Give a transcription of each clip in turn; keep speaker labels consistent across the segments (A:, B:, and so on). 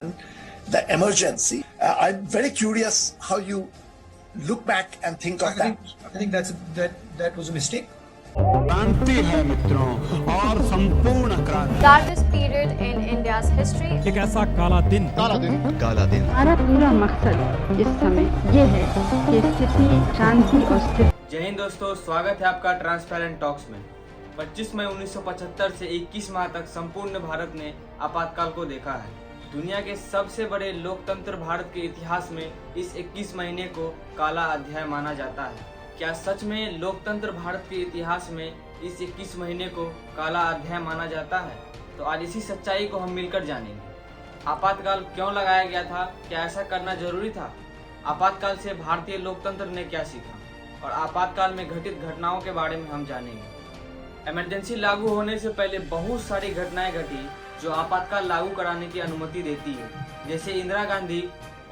A: the emergency. I'm very curious how you look back and think of that.
B: I think that was a mistake.
C: क्रांति है मित्रों और संपूर्ण क्रांति
D: Darkest period in India's history.
C: एक ऐसा काला दिन
E: हमारा पूरा मकसद इस समय ये है कि स्थिति शांति और स्थिर।
F: जय हिंद दोस्तों, स्वागत है आपका ट्रांसपेरेंट टॉक्स में। 25 मई 1975 से 21 माह तक संपूर्ण भारत ने आपातकाल को देखा है। दुनिया के सबसे बड़े लोकतंत्र भारत के इतिहास में इस 21 महीने को काला अध्याय माना जाता है। क्या सच में लोकतंत्र भारत के इतिहास में इस 21 महीने को काला अध्याय माना जाता है? तो आज इसी सच्चाई को हम मिलकर जानेंगे। आपातकाल क्यों लगाया गया था? क्या ऐसा करना जरूरी था? आपातकाल से भारतीय लोकतंत्र ने क्या सीखा? और आपातकाल में घटित घटनाओं के बारे में हम जानेंगे। इमरजेंसी लागू होने से पहले बहुत सारी घटनाएं घटी जो आपातकाल लागू कराने की अनुमति देती है, जैसे इंदिरा गांधी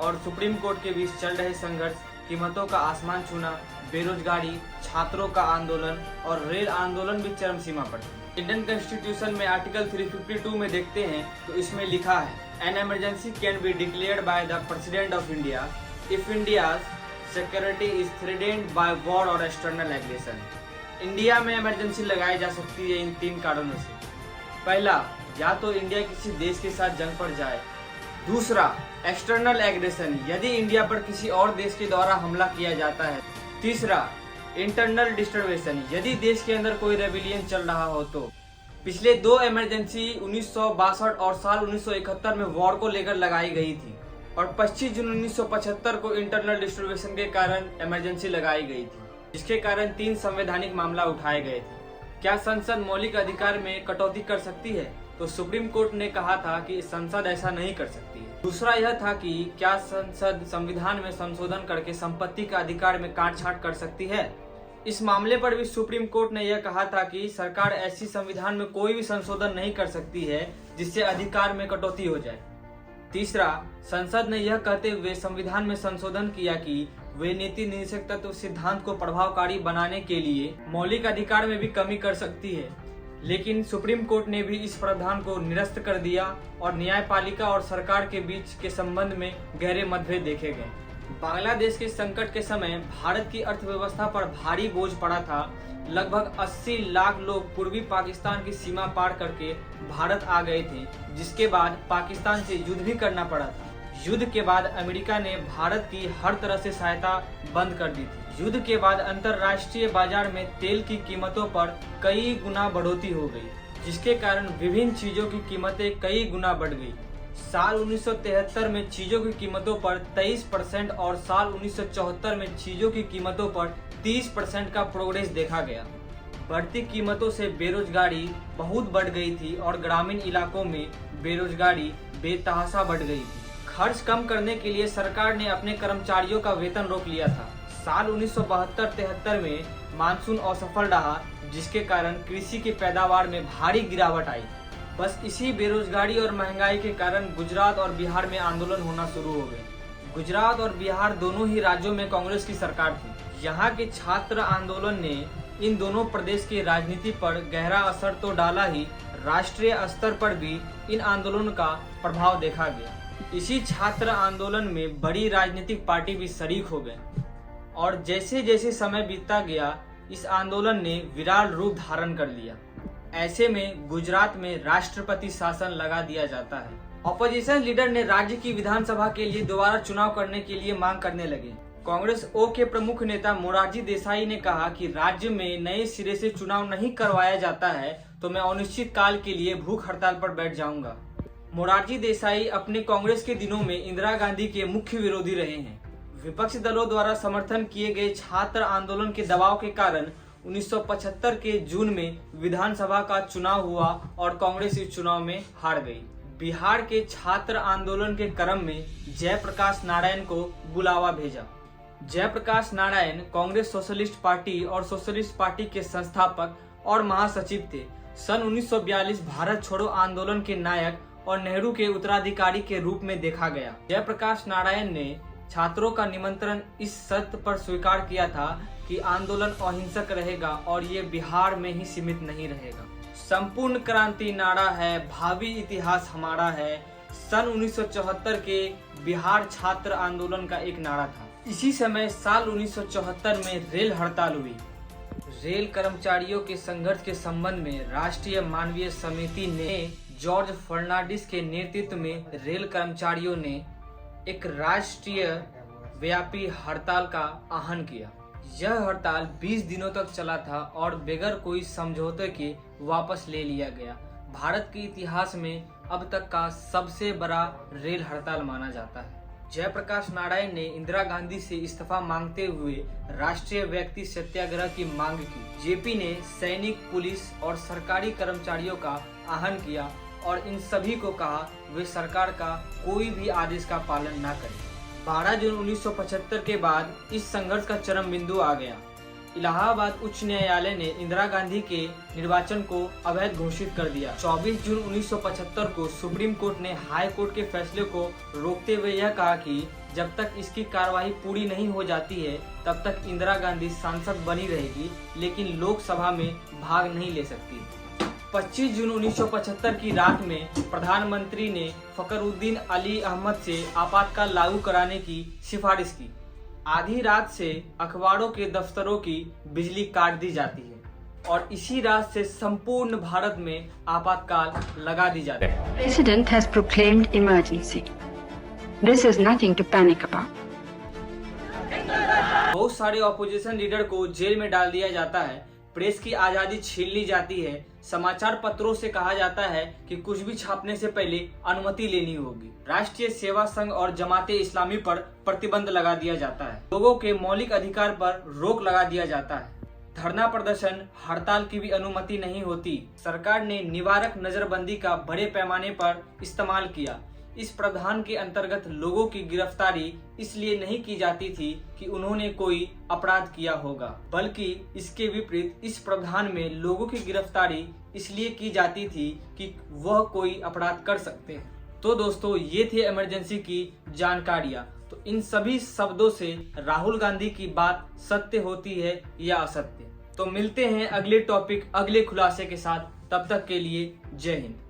F: और सुप्रीम कोर्ट के बीच चल रहे संघर्ष, कीमतों का आसमान छूना, बेरोजगारी, छात्रों का आंदोलन और रेल आंदोलन भी चरम सीमा पर थे। इंडियन कॉन्स्टिट्यूशन में आर्टिकल 352 में देखते हैं तो इसमें लिखा है, an emergency can be declared by the president of India if India's security is threatened by war और एक्सटर्नल एग्रेशन। इंडिया में इमरजेंसी लगाई जा सकती है इन 3 कारणों से। पहला, या तो इंडिया किसी देश के साथ जंग पर जाए। दूसरा, एक्सटर्नल एग्रेशन, यदि इंडिया पर किसी और देश के द्वारा हमला किया जाता है। तीसरा, इंटरनल डिस्टर्बेशन, यदि देश के अंदर कोई रेबिलियन चल रहा हो तो। पिछले 2 इमरजेंसी 1962 और साल 1971 में वॉर को लेकर लगाई गई थी और 25 जून 1975 को इंटरनल डिस्टर्बेशन के कारण इमरजेंसी लगाई गई थी, जिसके कारण 3 संवैधानिक मामला उठाए गए थे। क्या संसद मौलिक अधिकार में कटौती कर सकती है? तो सुप्रीम कोर्ट ने कहा था कि संसद ऐसा नहीं कर सकती है। दूसरा यह था कि क्या संसद संविधान में संशोधन करके संपत्ति का अधिकार में काट-छांट कर सकती है? इस मामले पर भी सुप्रीम कोर्ट ने यह कहा था कि सरकार ऐसी संविधान में कोई भी संशोधन नहीं कर सकती है जिससे अधिकार में कटौती हो जाए। तीसरा, संसद ने यह कहते हुए संविधान में संशोधन किया कि वे नीति निषेध तत्व सिद्धांत को प्रभावकारी बनाने के लिए मौलिक अधिकार में भी कमी कर सकती है, लेकिन सुप्रीम कोर्ट ने भी इस प्रावधान को निरस्त कर दिया और न्यायपालिका और सरकार के बीच के संबंध में गहरे मतभेद देखे गए। बांग्लादेश के संकट के समय भारत की अर्थव्यवस्था पर भारी बोझ पड़ा था। लगभग 80 लाख लोग पूर्वी पाकिस्तान की सीमा पार करके भारत आ गए थे, जिसके बाद पाकिस्तान से युद्ध भी करना पड़ा था। युद्ध के बाद अमेरिका ने भारत की हर तरह से सहायता बंद कर दी थी। युद्ध के बाद अंतर्राष्ट्रीय बाजार में तेल की कीमतों पर कई गुना बढ़ोतरी हो गई, जिसके कारण विभिन्न चीजों की कीमतें कई गुना बढ़ गई। साल 1973 में चीजों की कीमतों पर 23% और साल 1974 में चीजों की कीमतों पर 30% का प्रोग्रेस देखा गया। बढ़ती कीमतों से बेरोजगारी बहुत बढ़ गई थी और ग्रामीण इलाकों में बेरोजगारी बेतहाशा बढ़ गई थी। खर्च कम करने के लिए सरकार ने अपने कर्मचारियों का वेतन रोक लिया था। साल 1972-73 में मानसून असफल रहा, जिसके कारण कृषि की पैदावार में भारी गिरावट आई। बस इसी बेरोजगारी और महंगाई के कारण गुजरात और बिहार में आंदोलन होना शुरू हो गए। गुजरात और बिहार दोनों ही राज्यों में कांग्रेस की सरकार थी। यहाँ के छात्र आंदोलन ने इन दोनों प्रदेश की राजनीति पर गहरा असर तो डाला ही, राष्ट्रीय स्तर पर भी इन आंदोलनों का प्रभाव देखा गया। इसी छात्र आंदोलन में बड़ी राजनीतिक पार्टी भी शरीक हो गए और जैसे जैसे समय बीतता गया, इस आंदोलन ने विराट रूप धारण कर लिया। ऐसे में गुजरात में राष्ट्रपति शासन लगा दिया जाता है। ऑपोजिशन लीडर ने राज्य की विधानसभा के लिए दोबारा चुनाव करने के लिए मांग करने लगे। कांग्रेस ओ के प्रमुख नेता मोरारजी देसाई ने कहा कि राज्य में नए सिरे से चुनाव नहीं करवाया जाता है तो मैं अनिश्चित काल के लिए भूख हड़ताल पर बैठ जाऊंगा। मोरारजी देसाई अपने कांग्रेस के दिनों में इंदिरा गांधी के मुख्य विरोधी रहे हैं। विपक्षी दलों द्वारा समर्थन किए गए छात्र आंदोलन के दबाव के कारण 1975 के जून में विधानसभा का चुनाव हुआ और कांग्रेस इस चुनाव में हार गई। बिहार के छात्र आंदोलन के क्रम में जयप्रकाश नारायण को बुलावा भेजा। जयप्रकाश नारायण कांग्रेस सोशलिस्ट पार्टी और सोशलिस्ट पार्टी के संस्थापक और महासचिव थे। सन 1942 भारत छोड़ो आंदोलन के नायक और नेहरू के उत्तराधिकारी के रूप में देखा गया। जयप्रकाश नारायण ने छात्रों का निमंत्रण इस शर्त पर स्वीकार किया था कि आंदोलन अहिंसक रहेगा और ये बिहार में ही सीमित नहीं रहेगा। संपूर्ण क्रांति नारा है, भावी इतिहास हमारा है, सन 1974 के बिहार छात्र आंदोलन का एक नारा था। इसी समय साल 1974 में रेल हड़ताल हुई। रेल कर्मचारियों के संघर्ष के संबंध में राष्ट्रीय मानवीय समिति ने जॉर्ज फर्नांडिस के नेतृत्व में रेल कर्मचारियों ने एक राष्ट्रीय व्यापी हड़ताल का आह्वान किया। यह हड़ताल 20 दिनों तक चला था और बगैर कोई समझौते के वापस ले लिया गया। भारत के इतिहास में अब तक का सबसे बड़ा रेल हड़ताल माना जाता है। जयप्रकाश नारायण ने इंदिरा गांधी से इस्तीफा मांगते हुए राष्ट्रीय व्यक्ति सत्याग्रह की मांग की। जेपी ने सैनिक, पुलिस और सरकारी कर्मचारियों का आह्वान किया और इन सभी को कहा वे सरकार का कोई भी आदेश का पालन न करें। 12 जून 1975 के बाद इस संघर्ष का चरम बिंदु आ गया। इलाहाबाद उच्च न्यायालय ने इंदिरा गांधी के निर्वाचन को अवैध घोषित कर दिया। 24 जून 1975 को सुप्रीम कोर्ट ने हाई कोर्ट के फैसले को रोकते हुए यह कहा कि जब तक इसकी कार्यवाही पूरी नहीं हो जाती है तब तक इंदिरा गांधी सांसद बनी रहेगी, लेकिन लोकसभा में भाग नहीं ले सकती। 25 जून 1975 की रात में प्रधानमंत्री ने फखरुद्दीन अली अहमद से आपातकाल लागू कराने की सिफारिश की। आधी रात से अखबारों के दफ्तरों की बिजली काट दी जाती है और इसी रात से संपूर्ण भारत में आपातकाल लगा दी जाती है।
E: President has proclaimed emergency. This is nothing to panic about.
F: बहुत सारे ऑपोजिशन लीडर को जेल में डाल दिया जाता है, प्रेस की आजादी छीन ली जाती है, समाचार पत्रों से कहा जाता है कि कुछ भी छापने से पहले अनुमति लेनी होगी। राष्ट्रीय सेवा संघ और जमाते इस्लामी पर प्रतिबंध लगा दिया जाता है। लोगों के मौलिक अधिकार पर रोक लगा दिया जाता है। धरना प्रदर्शन, हड़ताल की भी अनुमति नहीं होती। सरकार ने निवारक नजरबंदी का बड़े पैमाने पर इस्तेमाल किया। इस प्रावधान के अंतर्गत लोगों की गिरफ्तारी इसलिए नहीं की जाती थी कि उन्होंने कोई अपराध किया होगा, बल्कि इसके विपरीत इस प्रावधान में लोगों की गिरफ्तारी इसलिए की जाती थी कि वह कोई अपराध कर सकते हैं। तो दोस्तों, ये थे इमरजेंसी की जानकारियां। तो इन सभी शब्दों से राहुल गांधी की बात सत्य होती है या असत्य? तो मिलते हैं अगले टॉपिक, अगले खुलासे के साथ। तब तक के लिए जय हिंद।